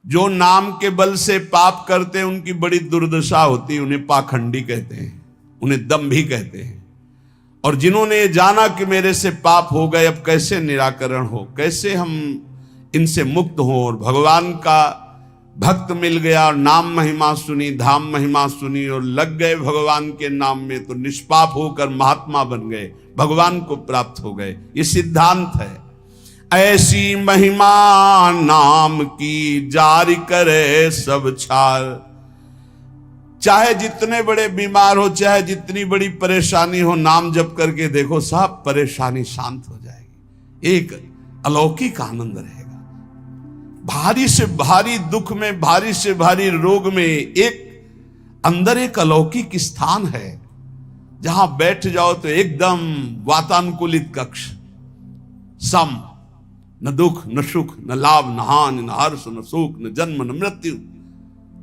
जो नाम के बल से पाप करते हैं उनकी बड़ी दुर्दशा होती है, उन्हें पाखंडी कहते हैं, उन्हें दंभी कहते हैं। और जिन्होंने जाना कि मेरे से पाप हो गए, अब कैसे निराकरण हो, कैसे हम इनसे मुक्त हो, और भगवान का भक्त मिल गया और नाम महिमा सुनी, धाम महिमा सुनी और लग गए भगवान के नाम में, तो निष्पाप होकर महात्मा बन गए, भगवान को प्राप्त हो गए। ये सिद्धांत है। ऐसी महिमा नाम की जारी करे सब छार। चाहे जितने बड़े बीमार हो, चाहे जितनी बड़ी परेशानी हो, नाम जप करके देखो, सब परेशानी शांत हो जाएगी। एक अलौकिक आनंद रहेगा। भारी से भारी दुख में, भारी से भारी रोग में एक अंदर एक अलौकिक स्थान है, जहां बैठ जाओ तो एकदम वातानुकूलित कक्ष, सम, न दुख न सुख न लाभ न हानि न हर्ष न शोक न जन्म न मृत्यु।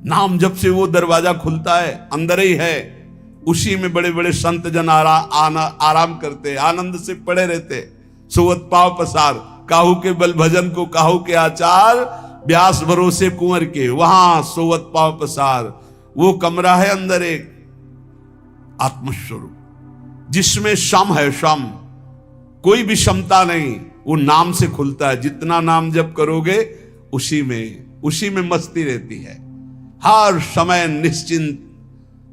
नाम जब से वो दरवाजा खुलता है, अंदर ही है, उसी में बड़े बड़े संत जन आराम करते, आनंद से पड़े रहते। सोवत पाव पसार, काहू के बल भजन को काहू के आचार, व्यास भरोसे कुंवर के, वहां सोवत पाव पसार। वो कमरा है अंदर एक आत्मस्वरूप, जिसमें शम है, शम, कोई भी क्षमता नहीं, वो नाम से खुलता है। जितना नाम जप करोगे उसी में मस्ती रहती है। हर समय निश्चिंत,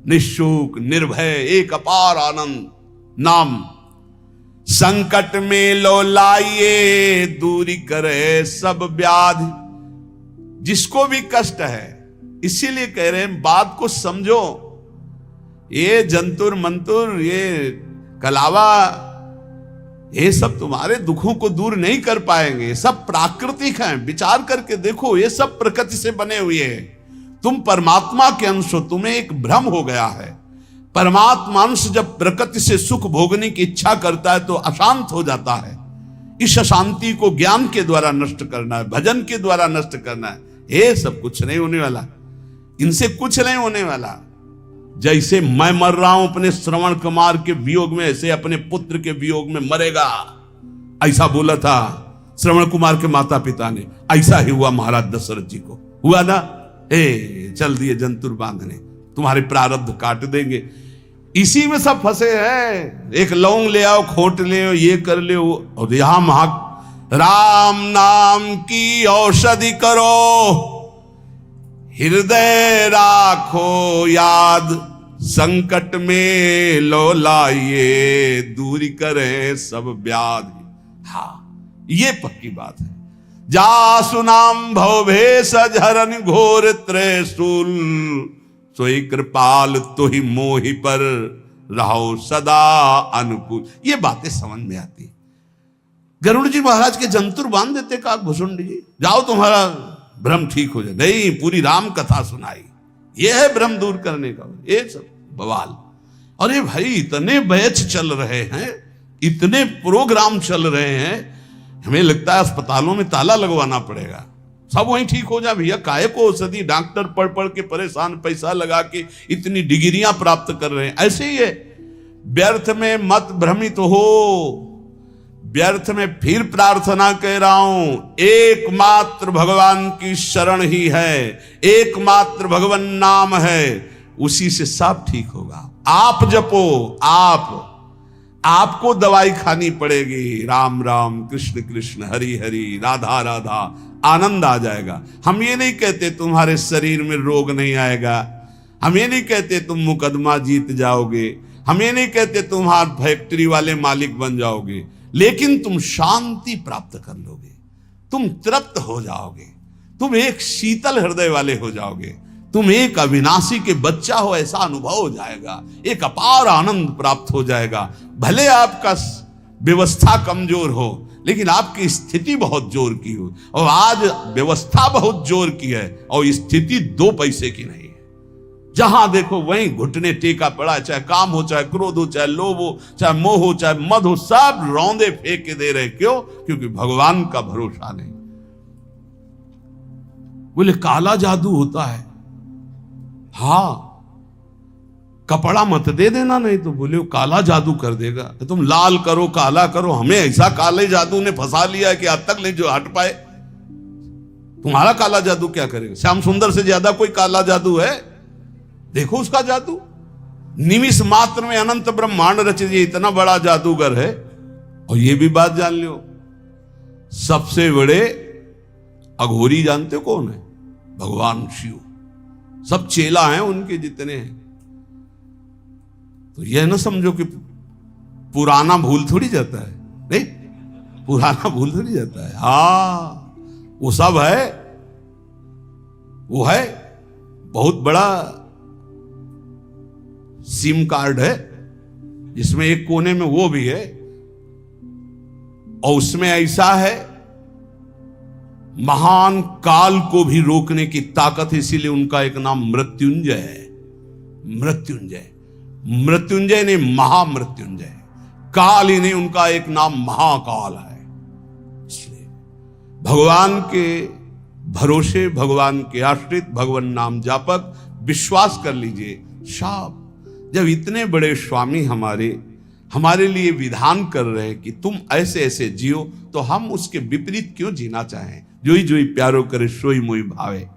निशुक, निर्भय, एक अपार आनंद। नाम संकट में लो लाइए, दूरी करे सब व्याधि। जिसको भी कष्ट है, इसीलिए कह रहे हैं बात को समझो। ये जंतुर मंतुर, ये कलावा, ये सब तुम्हारे दुखों को दूर नहीं कर पाएंगे। सब प्राकृतिक हैं, विचार करके देखो, ये सब प्रकृति से बने हुए हैं। तुम परमात्मा के अंश हो, तुम्हें एक भ्रम हो गया है। परमात्मा अंश जब प्रकृति से सुख भोगने की इच्छा करता है तो अशांत हो जाता है। इस अशांति को ज्ञान के द्वारा नष्ट करना है, भजन के द्वारा नष्ट करना है। ये सब कुछ नहीं होने वाला, इनसे कुछ नहीं होने वाला। जैसे मैं मर रहा हूं अपने श्रवण कुमार के वियोग में, ऐसे अपने पुत्र के वियोग में मरेगा, ऐसा बोला था श्रवण कुमार के माता पिता ने। ऐसा ही हुआ महाराज दशरथ जी को, हुआ ना। चल दिए जंतुर बांधने, तुम्हारे प्रारब्ध काट देंगे। इसी में सब फंसे हैं। एक लौंग ले आओ, खोट ले आओ, ये कर ले, और यहां राम नाम की औषधि करो, हृदय राखो याद, संकट में लो लाइए, दूरी करे सब व्याधि। हाँ, ये पक्की बात है। जासु नाम भवभेष झरन घोर त्रिशूल, सोई कृपाल तुहि मोहि पर रहो सदा अनुकूल। ये बातें समझ में आती। गरुड़ जी महाराज के जंतुर बांध देते काकभूषुंड जी, जाओ तुम्हारा भ्रम ठीक हो जाए। नहीं, पूरी राम कथा सुनाई। ये है भ्रम दूर करने का, ये सब बवाल। अरे भाई, इतने बैच चल रहे हैं, इतने प्रोग्राम चल रहे हैं, हमें लगता है अस्पतालों में ताला लगवाना पड़ेगा, सब वहीं ठीक हो जाए। भैया काहे को औषधि, डॉक्टर पढ़ पढ़ के परेशान, पैसा लगा के इतनी डिग्रियां प्राप्त कर रहे हैं। ऐसे ही है, व्यर्थ में मत भ्रमित हो। व्यर्थ में फिर प्रार्थना कह रहा हूं, एकमात्र भगवान की शरण ही है, एकमात्र भगवान नाम है, उसी से सब ठीक होगा। आप जपो, आपको दवाई खानी पड़ेगी। राम राम, कृष्ण कृष्ण, हरि हरि, राधा राधा, आनंद आ जाएगा। हम ये नहीं कहते तुम्हारे शरीर में रोग नहीं आएगा, हम ये नहीं कहते तुम मुकदमा जीत जाओगे, हम ये नहीं कहते तुम्हार फैक्ट्री वाले मालिक बन जाओगे, लेकिन तुम शांति प्राप्त कर लोगे, तुम तृप्त हो जाओगे, तुम एक शीतल हृदय वाले हो जाओगे, तुम एक अविनाशी के बच्चा हो ऐसा अनुभव हो जाएगा, एक अपार आनंद प्राप्त हो जाएगा। भले आपका व्यवस्था कमजोर हो, लेकिन आपकी स्थिति बहुत जोर की हो। और आज व्यवस्था बहुत जोर की है और स्थिति 2 पैसे की नहीं है। जहां देखो वहीं घुटने टेका पड़ा, चाहे काम हो, चाहे क्रोध हो, चाहे लोभ हो, चाहे मोह हो, चाहे मद हो, सब रौंदे फेंक के दे रहे। क्यों? क्योंकि भगवान का भरोसा नहीं। बोले काला जादू होता है, हाँ, कपड़ा मत दे देना, नहीं तो बोले वो काला जादू कर देगा। तो तुम लाल करो, काला करो, हमें ऐसा काले जादू ने फंसा लिया कि आज तक नहीं जो हट पाए। तुम्हारा काला जादू क्या करेगा? श्याम सुंदर से ज्यादा कोई काला जादू है? देखो उसका जादू, निमिष मात्र में अनंत ब्रह्मांड रच दिए, इतना बड़ा जादूगर है। और ये भी बात जान लो, सबसे बड़े अघोरी जानते हो कौन है? भगवान शिव। सब चेला हैं उनके जितने हैं। तो यह ना समझो कि पुराना भूल थोड़ी जाता है, नहीं, पुराना भूल थोड़ी जाता है। हाँ, वो सब है, वो है बहुत बड़ा सिम कार्ड है, जिसमें एक कोने में वो भी है, और उसमें ऐसा है महान काल को भी रोकने की ताकत, इसीलिए उनका एक नाम मृत्युंजय है। मृत्युंजय, मृत्युंजय ने महामृत्युंजय, काल ही नहीं, उनका एक नाम महाकाल है। इसलिए भगवान के भरोसे, भगवान के आश्रित, भगवान नाम जापक, विश्वास कर लीजिए। साहब, जब इतने बड़े स्वामी हमारे लिए विधान कर रहे हैं कि तुम ऐसे ऐसे जियो, तो हम उसके विपरीत क्यों जीना चाहें? जोई जोई प्यारो करे सोई मोई भावे।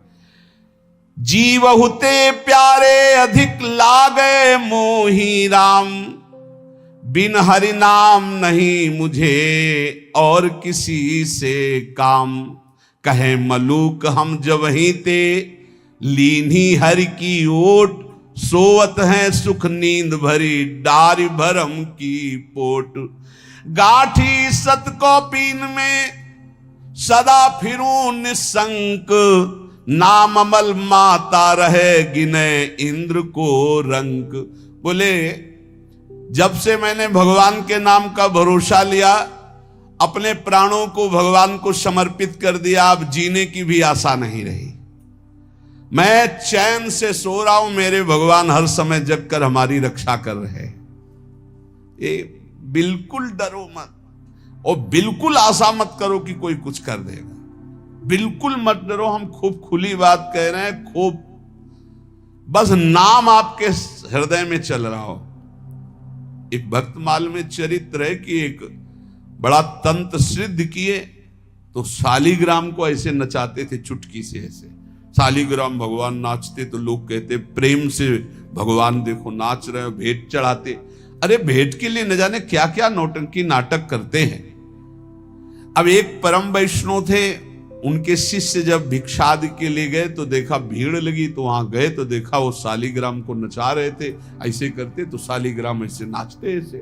जीव हुते प्यारे अधिक लागे मोही राम, बिन हरि नाम नहीं मुझे और किसी से काम। कहे मलूक हम जब ही ते लीनी हरि की ओट, सोवत है सुख नींद भरी डारी भरम की पोट। गाठी सत को पीन में सदा फिरूं निसंक, नाम अमल माता रहे गिने इंद्र को रंक। बोले जब से मैंने भगवान के नाम का भरोसा लिया, अपने प्राणों को भगवान को समर्पित कर दिया, अब जीने की भी आशा नहीं रही। मैं चैन से सो रहा हूं, मेरे भगवान हर समय जग कर हमारी रक्षा कर रहे हैं। ये बिल्कुल डरो मत, और बिल्कुल आशा मत करो कि कोई कुछ कर देगा। बिल्कुल मत डरो, हम खूब खुली बात कह रहे हैं, खूब बस नाम आपके हृदय में चल रहा हो। एक भक्तमाल में चरित्र है कि एक बड़ा तंत्र सिद्ध किए, तो शालिग्राम को ऐसे नचाते थे चुटकी से, ऐसे शालिग्राम भगवान नाचते, तो लोग कहते प्रेम से भगवान देखो नाच रहे हो, भेंट चढ़ाते। अरे भेंट के लिए न जाने क्या क्या नौटंकी नाटक करते हैं। अब एक परम वैष्णव थे, उनके शिष्य जब भिक्षादि के लिए गए तो देखा भीड़ लगी, तो वहां गए तो देखा वो शालिग्राम को नचा रहे थे, ऐसे करते तो शालिग्राम ऐसे नाचते ऐसे।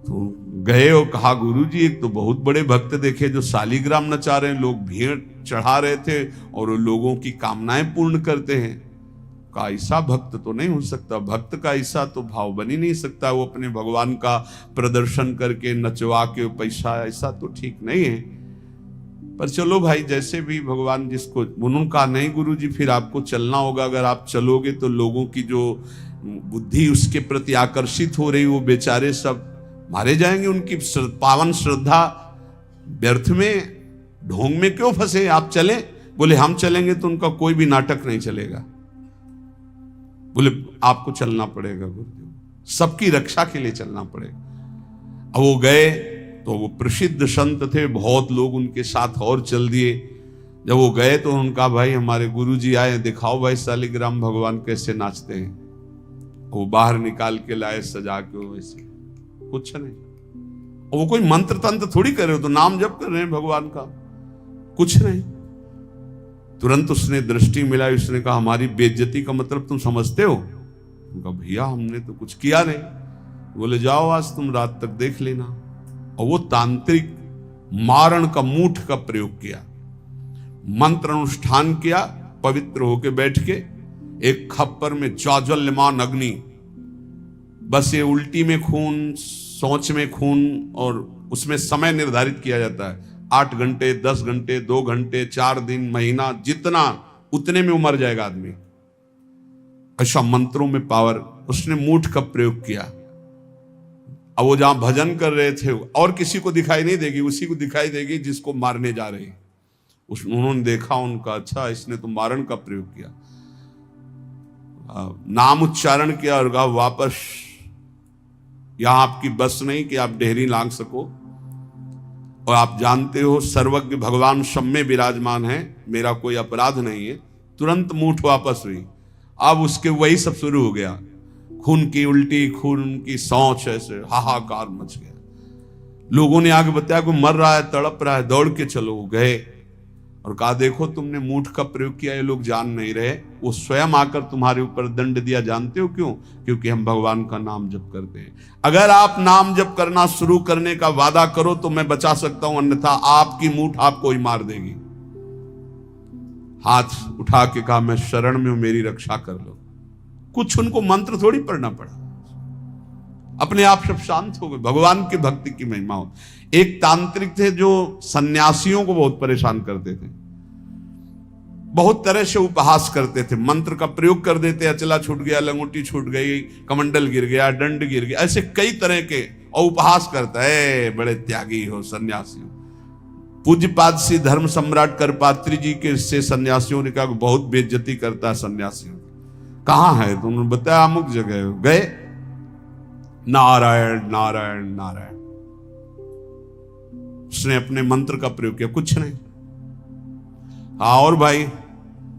तो गए और कहा गुरुजी, एक तो बहुत बड़े भक्त देखे जो शालिग्राम नचा रहे हैं, लोग भीड़ चढ़ा रहे थे और वो लोगों की कामनाएं पूर्ण करते हैं। का ऐसा भक्त तो नहीं हो सकता, भक्त का ऐसा तो भाव बन ही नहीं सकता, वो अपने भगवान का प्रदर्शन करके नचवा के पैसा, ऐसा तो ठीक नहीं है। पर चलो भाई, जैसे भी भगवान जिसको, उन्होंने कहा नहीं गुरुजी, फिर आपको चलना होगा, अगर आप चलोगे तो लोगों की जो बुद्धि उसके प्रति आकर्षित हो रही, वो बेचारे सब मारे जाएंगे, उनकी पावन श्रद्धा व्यर्थ में ढोंग में क्यों फंसे, आप चलें। बोले हम चलेंगे तो उनका कोई भी नाटक नहीं चलेगा। बोले आपको चलना पड़ेगा गुरुदेव, सबकी रक्षा के लिए चलना पड़ेगा। अब वो गए तो वो प्रसिद्ध संत थे, बहुत लोग उनके साथ और चल दिए। जब वो गए तो उनका भाई हमारे गुरुजी आए, दिखाओ भाई शालिग्राम भगवान कैसे नाचते हैं। वो बाहर निकाल के लाए सजा के, वैसे कुछ नहीं, और वो कोई मंत्र तंत्र थोड़ी कर रहे हो, तो नाम जप कर रहे हैं भगवान का, कुछ नहीं। तुरंत उसने दृष्टि मिलाई, उसने कहा हमारी बेइज्जती का मतलब तुम समझते हो? उनका भैया हमने तो कुछ किया नहीं। बोले जाओ आज तुम रात तक देख लेना। और वो तांत्रिक मारण का मूठ का प्रयोग किया, मंत्र अनुष्ठान किया, पवित्र होके बैठ के एक खप्पर में ज्वाज्वल्यमान अग्नि, बस ये उल्टी में खून, सोच में खून, और उसमें समय निर्धारित किया जाता है 8 घंटे, 10 घंटे, 2 घंटे, 4 दिन, महीना, जितना उतने में मर जाएगा आदमी। ऐसा मंत्रों में पावर, उसने मूठ का प्रयोग किया। अब वो जहां भजन कर रहे थे, और किसी को दिखाई नहीं देगी, उसी को दिखाई देगी जिसको मारने जा रहे हैं। उन्होंने देखा, उनका अच्छा इसने तो मारण का प्रयोग किया, नाम उच्चारण किया और कहा वापस यहां आपकी बस नहीं कि आप डेहरी लांग सको। और आप जानते हो सर्वज्ञ भगवान सब में विराजमान है, मेरा कोई अपराध नहीं है। तुरंत मूठ वापस हुई। अब उसके वही सब शुरू हो गया, खून की उल्टी, खून की सौंच, ऐसे हाहाकार मच गया। लोगों ने आगे बताया कोई मर रहा है, तड़प रहा है, दौड़ के चलो। गए और कहा देखो तुमने मूठ का प्रयोग किया, ये लोग जान नहीं रहे। वो स्वयं आकर तुम्हारे ऊपर दंड दिया, जानते हो क्यों? क्योंकि हम भगवान का नाम जप करते हैं। अगर आप नाम जप करना शुरू करने का वादा करो तो मैं बचा सकता हूं, अन्यथा आपकी मूठ आपको ही मार देगी। हाथ उठा के कहा मैं शरण में हूं, मेरी रक्षा कर लो। कुछ उनको मंत्र थोड़ी पढ़ना पड़ा, अपने आप सब शांत हो गए। भगवान की भक्ति की महिमा हो। एक तांत्रिक थे जो सन्यासियों को बहुत परेशान करते थे, बहुत तरह से उपहास करते थे, मंत्र का प्रयोग कर देते, अचला छूट गया, लंगोटी छूट गई, कमंडल गिर गया, दंड गिर गया, ऐसे कई तरह के, और उपहास करता है बड़े त्यागी हो सन्यासी। पूज्यपाद श्री धर्म सम्राट करपात्री जी के से सन्यासियों ने कहा बहुत बेइज्जती करता है सन्यासियों। कहां है? तो उन्होंने बताया अमुक जगह। गए, नारायण नारायण नारायण, उसने अपने मंत्र का प्रयोग किया, कुछ नहीं। हाँ और भाई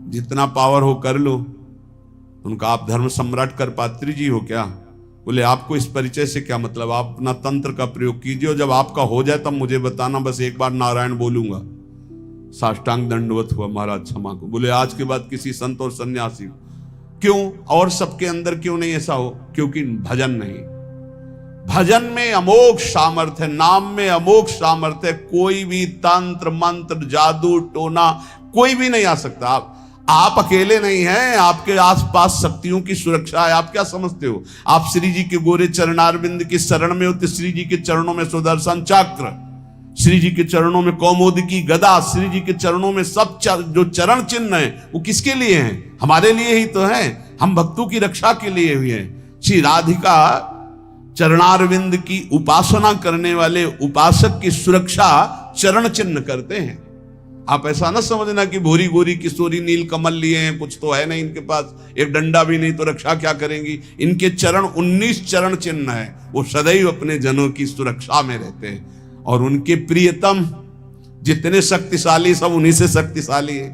जितना पावर हो कर लो। उनका आप धर्म सम्राट करपात्री जी हो क्या? बोले आपको इस परिचय से क्या मतलब, आप अपना तंत्र का प्रयोग कीजिए और जब आपका हो जाए तब मुझे बताना, बस एक बार नारायण बोलूंगा। साष्टांग दंडवत हुआ महाराज क्षमा को। बोले आज के बाद किसी संत और सन्यासी क्यों और सबके अंदर क्यों नहीं ऐसा हो? क्योंकि भजन नहीं। भजन में अमोघ सामर्थ्य है, नाम में अमोघ सामर्थ्य है। कोई भी तंत्र मंत्र जादू टोना कोई भी नहीं आ सकता। आप अकेले नहीं हैं, आपके आसपास शक्तियों की सुरक्षा है। आप क्या समझते हो? आप श्री जी के गोरे चरणारविंद की शरण में हो तो श्री जी के चरणों में सुदर्शन चक्र, श्री जी के चरणों में कौमुदी की गदा, श्री जी के चरणों में सब जो चरण चिन्ह है वो किसके लिए हैं? हमारे लिए ही तो है। हम भक्तों की रक्षा के लिए हुए हैं। श्री राधिका चरणारविंद की उपासना करने वाले उपासक की सुरक्षा चरण चिन्ह करते हैं। आप ऐसा ना समझना कि भूरी गोरी किशोरी नील कमल लिए हैं, कुछ तो है नहीं इनके पास, एक डंडा भी नहीं तो रक्षा क्या करेंगी। इनके चरण 19 चरण चिन्ह है। वो सदैव अपने जनों की सुरक्षा में रहते हैं और उनके प्रियतम जितने शक्तिशाली सब उन्हीं से शक्तिशाली है।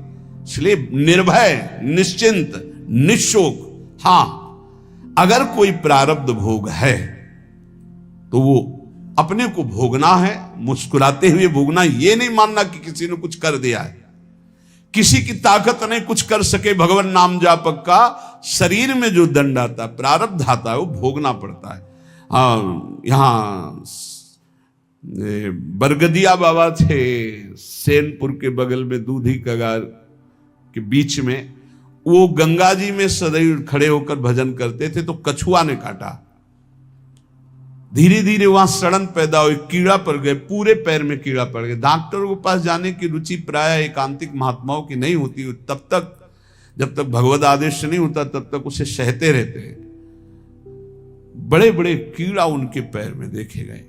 इसलिए निर्भय, निश्चिंत, निशोक। हां अगर कोई प्रारब्ध भोग है तो वो अपने को भोगना है, मुस्कुराते हुए भोगना। ये नहीं मानना कि किसी ने कुछ कर दिया है, किसी की ताकत नहीं कुछ कर सके। भगवान नाम जापक का शरीर में जो दंड आता है, प्रारब्ध आता है, वो भोगना पड़ता है। यहां बरगदिया बाबा थे सेनपुर के बगल में, दूधी कगार के बीच में। वो गंगा जी में सदैव खड़े होकर भजन करते थे, तो कछुआ ने काटा। धीरे धीरे वहां सड़न पैदा हुई, कीड़ा पड़ गए, पूरे पैर में कीड़ा पड़ गया। डॉक्टरों के पास जाने की रुचि प्राय एकांतिक महात्माओं की नहीं होती। तब तक जब तक भगवत आदेश नहीं होता तब तक उसे सहते रहते हैं। बड़े बड़े कीड़ा उनके पैर में देखे गए।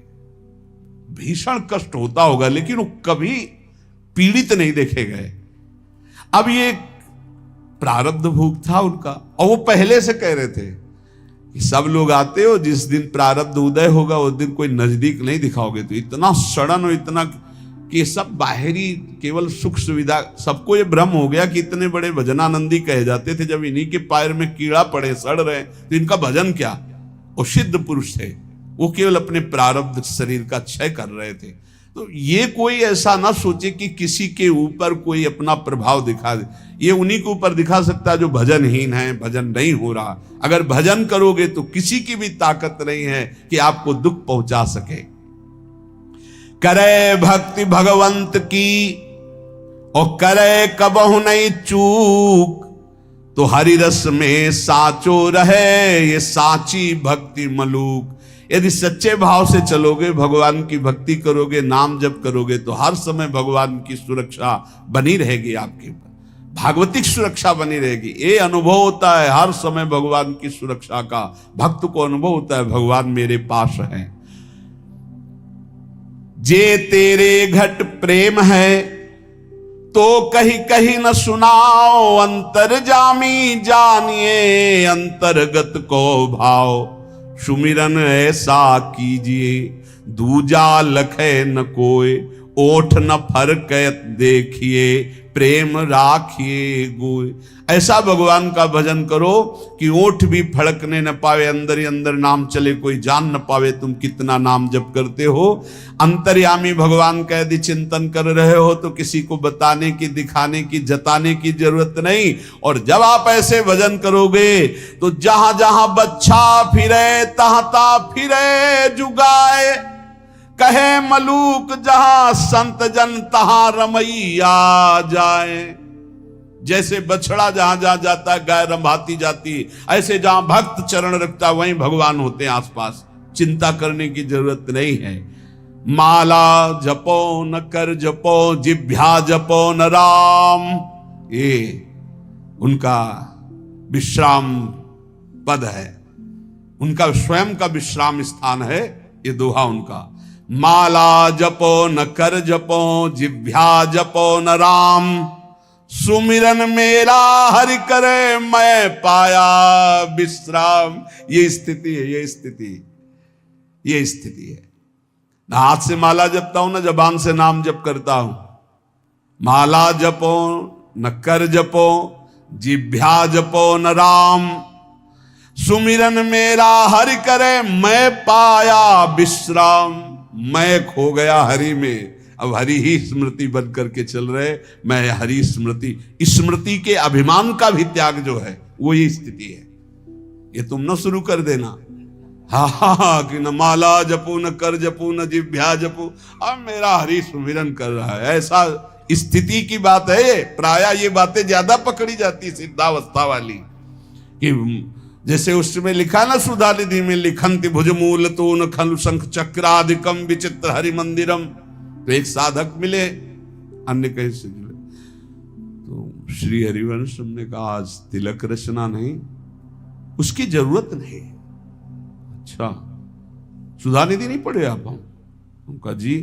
भीषण कष्ट होता होगा लेकिन वो कभी पीड़ित नहीं देखे गए। अब ये प्रारब्ध भोग था उनका, और वो पहले से कह रहे थे कि सब लोग आते हो, जिस दिन प्रारब्ध उदय होगा उस दिन कोई नजदीक नहीं दिखाओगे। तो इतना सड़न और इतना कि सब बाहरी केवल सुख सुविधा, सबको ये भ्रम हो गया कि इतने बड़े भजनानंदी कहे जाते थे, जब इन्हीं के पैर में कीड़ा पड़े, सड़ रहे, तो इनका भजन क्या। वो सिद्ध पुरुष थे, वो केवल अपने प्रारब्ध शरीर का क्षय कर रहे थे। तो ये कोई ऐसा ना सोचे कि किसी के ऊपर कोई अपना प्रभाव दिखा दे। ये उन्हीं के ऊपर दिखा सकता है जो भजनहीन है, भजन नहीं हो रहा। अगर भजन करोगे तो किसी की भी ताकत नहीं है कि आपको दुख पहुंचा सके। करे भक्ति भगवंत की और करे कबहु नहीं चूक, तो हरि रस में साचो रहे ये साची भक्ति मलूक। यदि सच्चे भाव से चलोगे, भगवान की भक्ति करोगे, नाम जप करोगे, तो हर समय भगवान की सुरक्षा बनी रहेगी आपके ऊपर, भागवतिक सुरक्षा बनी रहेगी। ये अनुभव होता है हर समय भगवान की सुरक्षा का। भक्त को अनुभव होता है भगवान मेरे पास है। जे तेरे घट प्रेम है तो कहीं कहीं न सुनाओ, अंतर्जामी जानिए अंतर्गत को भाव। सुमिरन ऐसा कीजिए दूजा लखे न कोय, ओठ न फरकत देखिए प्रेम राखिए गोय। ऐसा भगवान का भजन करो कि ओठ भी फड़कने न पावे, अंदर ही अंदर नाम चले, कोई जान न पावे तुम कितना नाम जप करते हो। अंतर्यामी भगवान का यदि चिंतन कर रहे हो तो किसी को बताने की, दिखाने की, जताने की जरूरत नहीं। और जब आप ऐसे भजन करोगे तो जहां जहां बच्चा फिरे तहां तहां फिरे जुगाए, कहे मलूक जहां संत जन तहां रमैया जाए। जैसे बछड़ा जहां जहां जाता है गाय रंभाती जाती, ऐसे जहां भक्त चरण रखता वहीं भगवान होते हैं आसपास, चिंता करने की जरूरत नहीं है। माला जपो न कर जपो जिभ्या जपो न राम, ये उनका विश्राम पद है, उनका स्वयं का विश्राम स्थान है ये दोहा उनका। माला जपो न कर जपो जिभ्या जपो न राम, सुमिरन मेरा हरि करे मैं पाया विश्राम। ये स्थिति है, ये स्थिति, ये स्थिति है। ना हाथ से माला जपता हूं ना जबान से नाम जप करता हूं। माला जपो न कर जपो जिभ्या जपो न राम, सुमिरन मेरा हरि करे मैं पाया विश्राम। मैं खो गया हरि में, अब हरि ही स्मृति बन करके चल रहे, मैं हरि स्मृति। स्मृति के अभिमान का भी त्याग जो है वो ये स्थिति है। ये तुम न शुरू कर देना हा कि न माला जपू न कर जपू न जिभ्या जपू, अब मेरा हरि सुमिरन कर रहा है, ऐसा स्थिति की बात है। प्रायः ये बातें ज्यादा पकड़ी जाती सिद्धावस्था वाली, कि जैसे उसमें लिखा ना सुधा निधि में, लिखंति भुजमूल तो न खलु शंख चक्राधिकम विचित्र हरि मंदिरम। तो एक साधक मिले, अन्य कहीं से मिले, तो श्री हरिवंश ने कहा आज तिलक रचना नहीं, उसकी जरूरत नहीं। अच्छा सुधा निधि नहीं पढ़े आप? उनका जी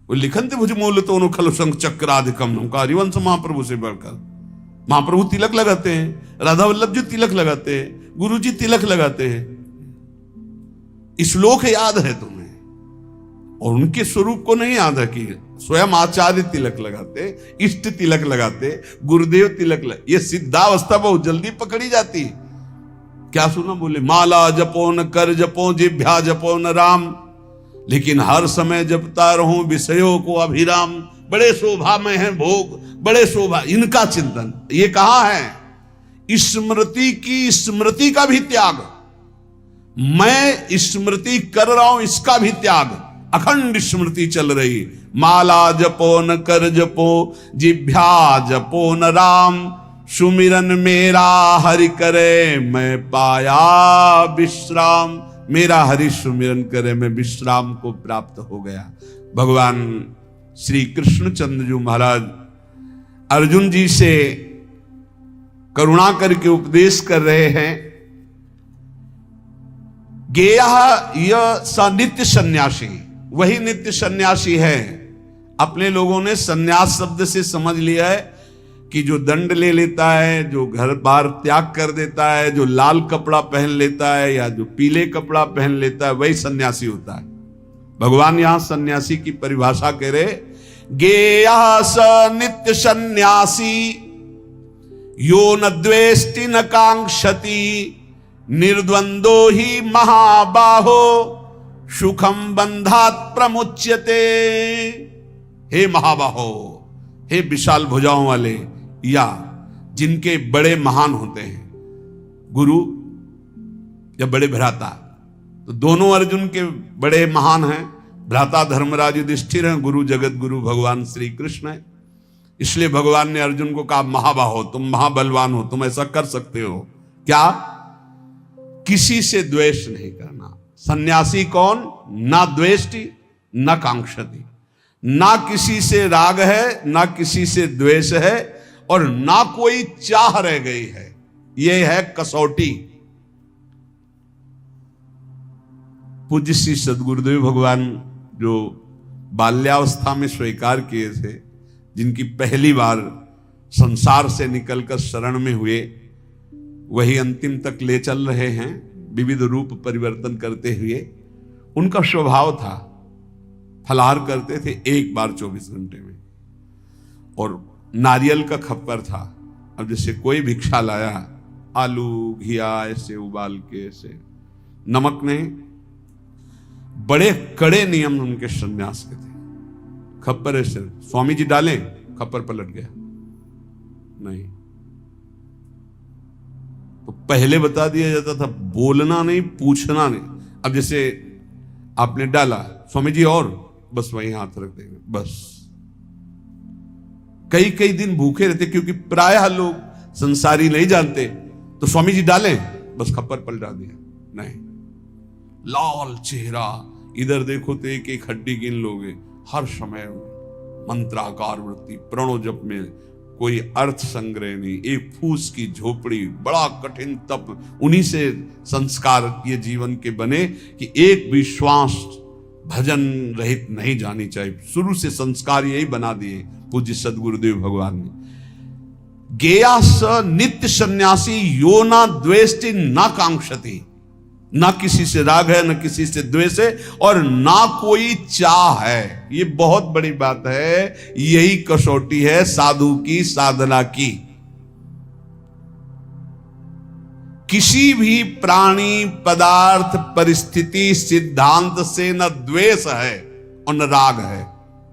वो लिखंति भुजमूल तो न खलु शंख चक्राधिकम। उनका हरिवंश महाप्रभु से बढ़कर, महाप्रभु तिलक लगाते हैं, राधा वल्लभ जी तिलक लगाते हैं, गुरु जी तिलक लगाते हैं। श्लोक याद है तुम्हें, और उनके स्वरूप को नहीं याद है कि स्वयं आचार्य तिलक लगाते, इष्ट तिलक लगाते, गुरुदेव तिलक लगाते। ये सिद्धावस्था बहुत जल्दी पकड़ी जाती। क्या सुना बोले, माला जपो न कर जपो जिभ्या जपो न राम, लेकिन हर समय जपता रहूं विषयों को अभिराम। बड़े शोभा में है भोग, बड़े शोभा, इनका चिंतन। ये कहा है स्मृति की, स्मृति का भी त्याग, मैं स्मृति कर रहा हूं इसका भी त्याग। अखंड स्मृति चल रही, माला जपो न कर जपो जिभ्या जपो न राम, सुमिरन मेरा हरि करे मैं पाया विश्राम। मेरा हरि सुमिरन करे मैं विश्राम को प्राप्त हो गया। भगवान श्री कृष्णचंद्र जी महाराज अर्जुन जी से करुणा करके उपदेश कर रहे हैं। गेया यह स नित्य सन्यासी, वही नित्य सन्यासी है। अपने लोगों ने सन्यास शब्द से समझ लिया है कि जो दंड ले लेता है, जो घर बार त्याग कर देता है, जो लाल कपड़ा पहन लेता है या जो पीले कपड़ा पहन लेता है, वही सन्यासी होता है। भगवान यहां सन्यासी की परिभाषा कह रहे, गेया स नित्य सन्यासी यो न द्वेष्टि न कांक्षति, निर्द्वंदो ही महाबाहो सुखम बंधात प्रमुच्यते। हे महाबाहो, हे विशाल भुजाओं वाले, या जिनके बड़े महान होते हैं, गुरु या बड़े भ्राता, तो दोनों अर्जुन के बड़े महान हैं। भ्राता धर्मराज युधिष्ठिर हैं, गुरु जगत गुरु भगवान श्री कृष्ण है। इसलिए भगवान ने अर्जुन को कहा महाबाहो, तुम महाबलवान हो, तुम ऐसा कर सकते हो। क्या? किसी से द्वेष नहीं करना। सन्यासी कौन? ना द्वेष्टि न कांक्षति, ना किसी से राग है, ना किसी से द्वेष है, और ना कोई चाह रह गई है। यह है कसौटी। पूज्य श्री सद्गुरुदेव भगवान जो बाल्यावस्था में स्वीकार किए थे, जिनकी पहली बार संसार से निकलकर शरण में हुए, वही अंतिम तक ले चल रहे हैं विविध रूप परिवर्तन करते हुए। उनका स्वभाव था फलाहार करते थे एक बार 24 घंटे में, और नारियल का खप्पर था। अब जैसे कोई भिक्षा लाया, आलू घिया ऐसे उबाल के, ऐसे नमक नहीं, बड़े कड़े नियम उनके सन्यास के थे। खप्पर ऐसे स्वामी जी डालें, खप्पर पलट गया नहीं। तो पहले बता दिया जाता था बोलना नहीं, पूछना नहीं। अब जैसे आपने डाला, स्वामी जी और, बस वहीं हाथ रख देंगे बस। कई कई दिन भूखे रहते, क्योंकि प्रायः लोग संसारी नहीं जानते, तो स्वामी जी डालें, बस खप्पर पलटा दिया नहीं। लाल चेहरा, इधर देखो तो एक एक हड्डी गिन लोगे, हर समय मंत्राकार वृत्ति, प्रणो जप में कोई अर्थ संग्रह नहीं, एक फूस की झोपड़ी, बड़ा कठिन तप। उन्हीं से संस्कार ये जीवन के बने कि एक भी श्वास भजन रहित नहीं जानी चाहिए। शुरू से संस्कार यही बना दिए पूज्य सदगुरुदेव भगवान ने। गेया स नित्य सन्यासी यो ना द्वेष्टि ना कांक्षति, ना किसी से राग है, ना किसी से द्वेष है, और ना कोई चाह है। ये बहुत बड़ी बात है, यही कसौटी है साधु की साधना की। किसी भी प्राणी, पदार्थ, परिस्थिति, सिद्धांत से न द्वेष है और न राग है,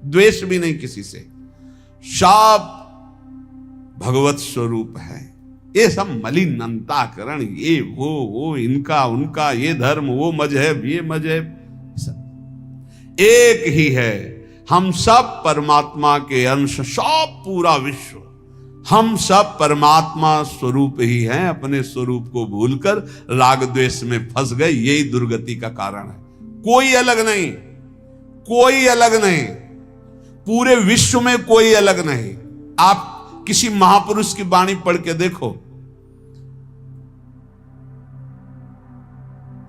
द्वेष भी नहीं किसी से। सब भगवत स्वरूप है। ये सब मलिन अंताकरण, ये वो इनका उनका, ये धर्म वो मजहब ये मजहब, सब एक ही है। हम सब परमात्मा के अंश, सब पूरा विश्व, हम सब परमात्मा स्वरूप ही हैं। अपने स्वरूप को भूलकर राग द्वेष में फंस गए, यही दुर्गति का कारण है। कोई अलग नहीं, कोई अलग नहीं, पूरे विश्व में कोई अलग नहीं। आप किसी महापुरुष की वाणी पढ़ के देखो,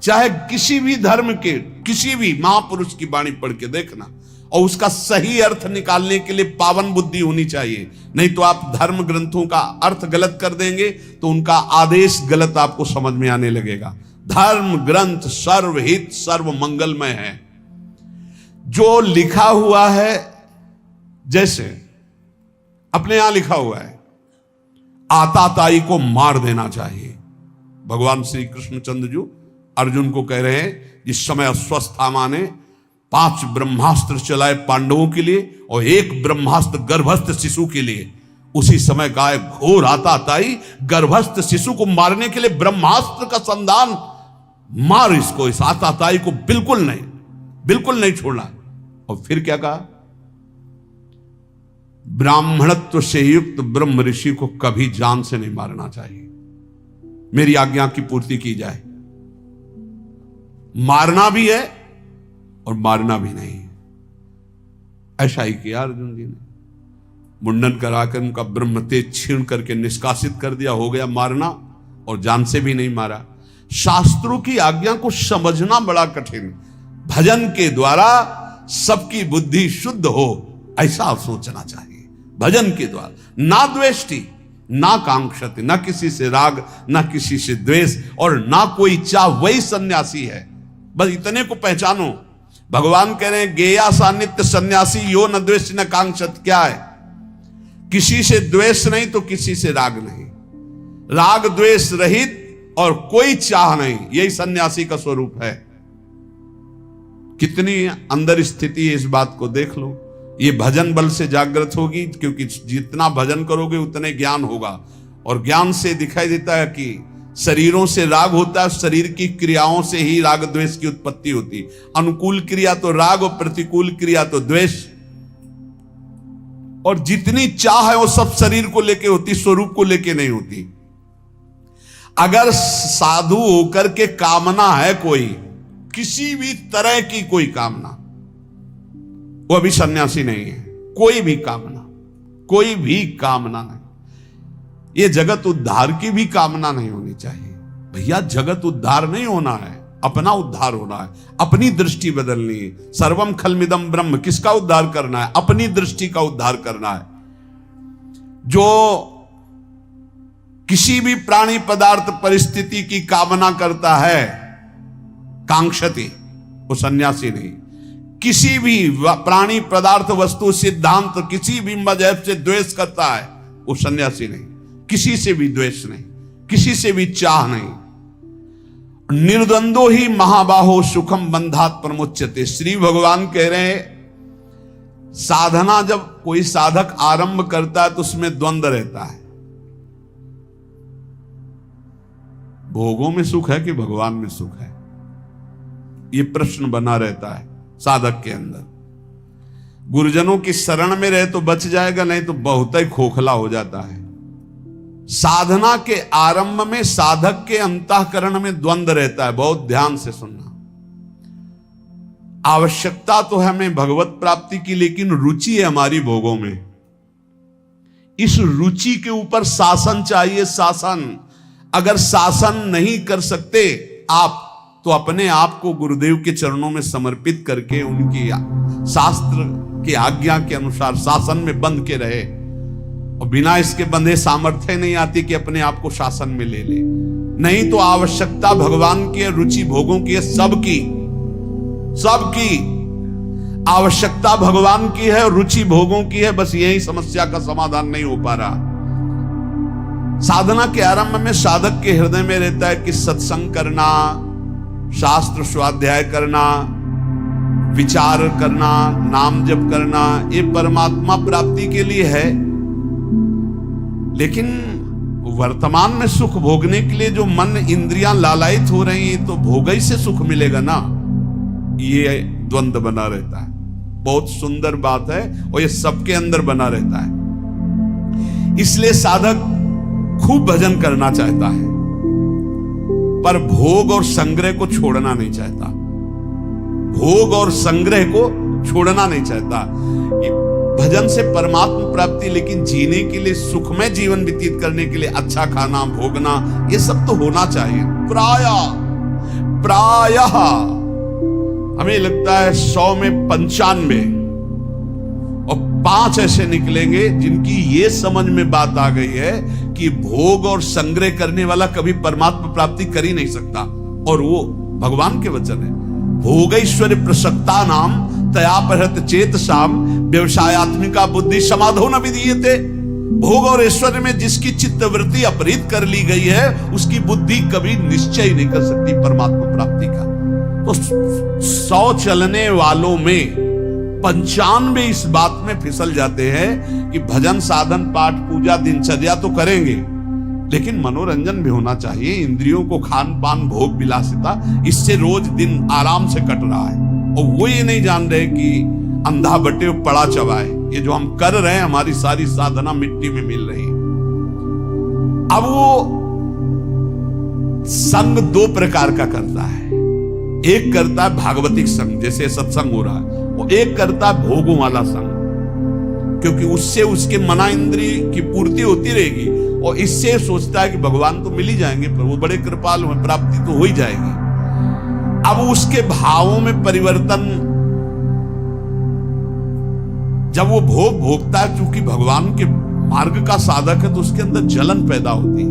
चाहे किसी भी धर्म के किसी भी महापुरुष की वाणी पढ़ के देखना, और उसका सही अर्थ निकालने के लिए पावन बुद्धि होनी चाहिए। नहीं तो आप धर्म ग्रंथों का अर्थ गलत कर देंगे तो उनका आदेश गलत आपको समझ में आने लगेगा। धर्म ग्रंथ सर्वहित सर्व मंगलमय है। जो लिखा हुआ है, जैसे अपने यहां लिखा हुआ है, आताताई को मार देना चाहिए। भगवान श्री कृष्णचंद्र जी अर्जुन को कह रहे हैं, जिस समय अश्वत्थामा ने 5 ब्रह्मास्त्र चलाए पांडवों के लिए और 1 ब्रह्मास्त्र गर्भस्थ शिशु के लिए, उसी समय का घोर आताताई गर्भस्थ शिशु को मारने के लिए ब्रह्मास्त्र का संधान, मार इसको, इस आताताई को बिल्कुल नहीं छोड़ना। और फिर क्या कहा, ब्राह्मणत्व से युक्त ब्रह्म ऋषि को कभी जान से नहीं मारना चाहिए, मेरी आज्ञा की पूर्ति की जाए। मारना भी है और मारना भी नहीं। ऐसा ही किया अर्जुन जी ने, मुंडन कराकर उनका ब्रह्म तेज छीन करके निष्कासित कर दिया, हो गया मारना, और जान से भी नहीं मारा। शास्त्रों की आज्ञा को समझना बड़ा कठिन। भजन के द्वारा सबकी बुद्धि शुद्ध हो, ऐसा सोचना चाहिए। भजन के द्वारा ना द्वेष्टि ना कांक्षति, ना किसी से राग ना किसी से द्वेष, और ना कोई चाह, वही सन्यासी है। बस इतने को पहचानो। भगवान कह रहे हैं गेया सा नित्य सन्यासी यो न द्वेष न कांक्षत। क्या है, किसी से द्वेष नहीं तो किसी से राग नहीं, राग द्वेष रहित और कोई चाह नहीं, यही सन्यासी का स्वरूप है। कितनी अंदर स्थिति है, इस बात को देख लो। ये भजन बल से जागृत होगी, क्योंकि जितना भजन करोगे उतने ज्ञान होगा, और ज्ञान से दिखाई देता है कि शरीरों से राग होता है, शरीर की क्रियाओं से ही राग द्वेष की उत्पत्ति होती। अनुकूल क्रिया तो राग और प्रतिकूल क्रिया तो द्वेष। और जितनी चाह है वो सब शरीर को लेके होती, स्वरूप को लेके नहीं होती। अगर साधु होकर के कामना है कोई, किसी भी तरह की कोई कामना, वो अभी सन्यासी नहीं है। कोई भी कामना नहीं। ये जगत उद्धार की भी कामना नहीं होनी चाहिए। भैया जगत उद्धार नहीं होना है, अपना उद्धार होना है, अपनी दृष्टि बदलनी है। सर्वम खलमिदम ब्रह्म, किसका उद्धार करना है? अपनी दृष्टि का उद्धार करना है। जो किसी भी प्राणी पदार्थ परिस्थिति की कामना करता है, कांक्षति, वो सन्यासी नहीं। किसी भी प्राणी, पदार्थ, वस्तु, सिद्धांत, किसी भी मजहब से द्वेष करता है वो सन्यासी नहीं। किसी से भी द्वेष नहीं, किसी से भी चाह नहीं। निर्द्वंदो ही महाबाहो सुखम बंधात प्रमुच्यते। श्री भगवान कह रहे हैं साधना जब कोई साधक आरंभ करता है तो उसमें द्वंद्व रहता है। भोगों में सुख है कि भगवान में सुख है, यह प्रश्न बना रहता है साधक के अंदर। गुरुजनों की शरण में रहे तो बच जाएगा, नहीं तो बहुत ही खोखला हो जाता है। साधना के आरंभ में साधक के अंतःकरण में द्वंद्व रहता है। बहुत ध्यान से सुनना। आवश्यकता तो है हमें भगवत प्राप्ति की, लेकिन रुचि है हमारी भोगों में। इस रुचि के ऊपर शासन चाहिए, शासन। अगर शासन नहीं कर सकते आप, तो अपने आप को गुरुदेव के चरणों में समर्पित करके उनकी शास्त्र की आज्ञा के अनुसार शासन में बंध के रहे। और बिना इसके बंधे सामर्थ्य नहीं आती कि अपने आप को शासन में ले ले। नहीं तो आवश्यकता भगवान की है, रुचि भोगों की है, सबकी आवश्यकता भगवान की है और रुचि भोगों की है। बस यही समस्या का समाधान नहीं हो पा रहा। साधना के आरंभ में साधक के हृदय में रहता है कि सत्संग करना, शास्त्र स्वाध्याय करना, विचार करना, नाम जप करना, ये परमात्मा प्राप्ति के लिए है। लेकिन वर्तमान में सुख भोगने के लिए जो मन इंद्रियां लालायित हो रही हैं, तो भोग ही से सुख मिलेगा ना। ये द्वंद्व बना रहता है। बहुत सुंदर बात है और ये सबके अंदर बना रहता है। इसलिए साधक खूब भजन करना चाहता है, पर भोग और संग्रह को छोड़ना नहीं चाहता। भोग और संग्रह को छोड़ना नहीं चाहता। भजन से परमात्मा प्राप्ति, लेकिन जीने के लिए, सुखमय जीवन व्यतीत करने के लिए अच्छा खाना, भोगना, ये सब तो होना चाहिए। प्रायः हमें लगता है 100 में 95 और 5 ऐसे निकलेंगे जिनकी ये समझ में बात आ गई है कि भोग और संग्रह करने वाला कभी परमात्मा प्राप्ति कर ही नहीं सकता। और वो भगवान के वचन है, भोगैश्वर्य प्रसक्ता नाम तयापहृत चेतसाम व्यवसायत्मिका बुद्धि समाधो न विधीयते। भोग और ऐश्वर्य में जिसकी चित्तवृत्ति अपहृत कर ली गई है, उसकी बुद्धि कभी निश्चय नहीं कर सकती परमात्मा प्राप्ति का। तो 100 चलने वालों में 95 इस बात में फिसल जाते हैं कि भजन, साधन, पाठ, पूजा, दिनचर्या तो करेंगे, लेकिन मनोरंजन भी होना चाहिए। इंद्रियों को खान पान, भोग, विलासिता, इससे रोज दिन आराम से कट रहा है। और वो ये नहीं जान रहे कि अंधा बटे पड़ा चबाए। ये जो हम कर रहे हैं, हमारी सारी साधना मिट्टी में मिल रही है। अब वो संग 2 प्रकार का करता है। एक करता है भागवतिक संग, जैसे सत्संग हो रहा है, वो एक करता है भोगों वाला संग, क्योंकि उससे उसके मना इंद्रिय की पूर्ति होती रहेगी। और इससे सोचता है कि भगवान तो मिल ही जाएंगे, प्रभु बड़े कृपालु हैं, प्राप्ति तो हो ही जाएगी। अब उसके भावों में परिवर्तन, जब वो भोग भोगता है, चूंकि भगवान के मार्ग का साधक है, तो उसके अंदर जलन पैदा होती है।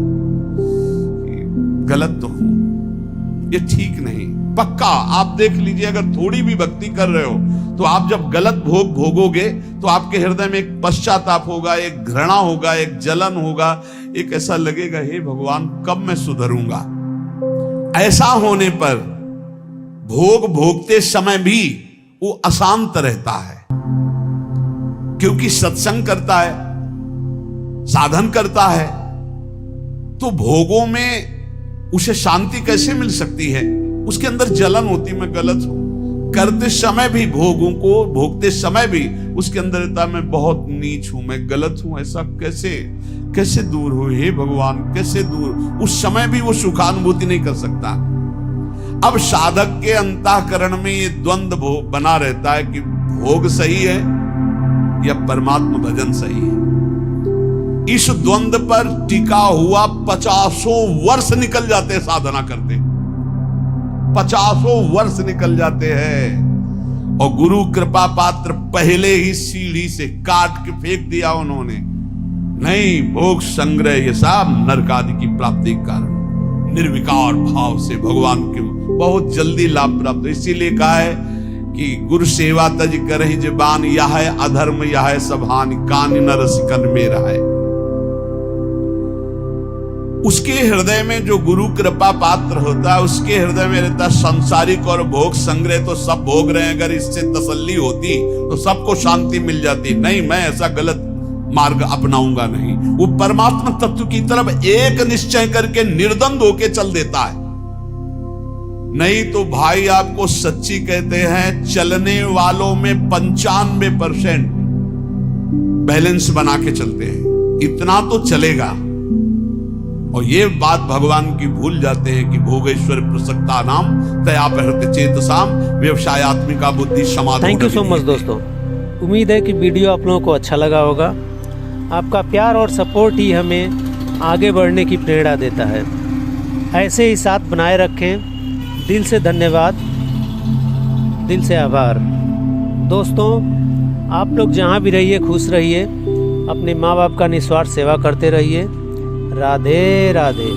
गलत तो हूं, ये ठीक नहीं। पक्का आप देख लीजिए, अगर थोड़ी भी भक्ति कर रहे हो, तो आप जब गलत भोग भोगोगे तो आपके हृदय में एक पश्चाताप होगा, एक घृणा होगा, एक जलन होगा, एक ऐसा लगेगा, हे भगवान कब मैं सुधरूंगा। ऐसा होने पर भोग भोगते समय भी वो अशांत रहता है, क्योंकि सत्संग करता है, साधन करता है, तो भोगों में उसे शांति कैसे मिल सकती है। उसके अंदर जलन होती, मैं गलत हूं। करते समय भी, भोगों को भोगते समय भी उसके अंदर रहता, मैं बहुत नीच हूं, मैं गलत हूं। ऐसा कैसे दूर हो, हे भगवान कैसे दूर। उस समय भी वो सुखानुभूति नहीं कर सकता। अब साधक के अंतःकरण में ये द्वंद्व बना रहता है कि भोग सही है या परमात्मा भजन सही है। इस द्वंद्व पर टिका हुआ 50 वर्ष निकल जाते हैं साधना करते, 50 वर्ष निकल जाते हैं। और गुरु कृपा पात्र पहले ही सीढ़ी से काट के फेंक दिया उन्होंने। नहीं, भोग संग्रह ये सब नरक आदि की प्राप्ति के कारण निर्विकार भाव से भगवान के बहुत जल्दी लाभ प्राप्त। इसीलिए कहा है कि गुरु सेवा तज करहि जबान, यह है अधर्म यह है सभान, कान न रसिकन में रहा। उसके हृदय में जो गुरु कृपा पात्र होता है, उसके हृदय में रहता संसारिक और भोग संग्रह तो सब भोग रहे हैं, अगर इससे तसल्ली होती तो सबको शांति मिल जाती। नहीं, मैं ऐसा गलत मार्ग अपनाऊंगा नहीं। वो परमात्मा तत्व की तरफ एक निश्चय करके निर्द्वंद होके चल देता है। नहीं तो भाई आपको सच्ची कहते हैं, चलने वालों में 95% बैलेंस बना के चलते हैं, इतना तो चलेगा। और ये बात भगवान की भूल जाते हैं कि भोगेश्वर प्रसक्ता नाम तया प्रहृत चेतसाम व्यवसायत्मिका बुद्धि समाधि। थैंक यू सो मच दोस्तों, उम्मीद है कि वीडियो आप लोगों को अच्छा लगा होगा। आपका प्यार और सपोर्ट ही हमें आगे बढ़ने की प्रेरणा देता है। ऐसे ही साथ बनाए रखें। दिल से धन्यवाद, दिल से आभार। दोस्तों, आप लोग जहाँ भी रहिए खुश रहिए, अपने माँ बाप का निस्वार्थ सेवा करते रहिए। राधे राधे।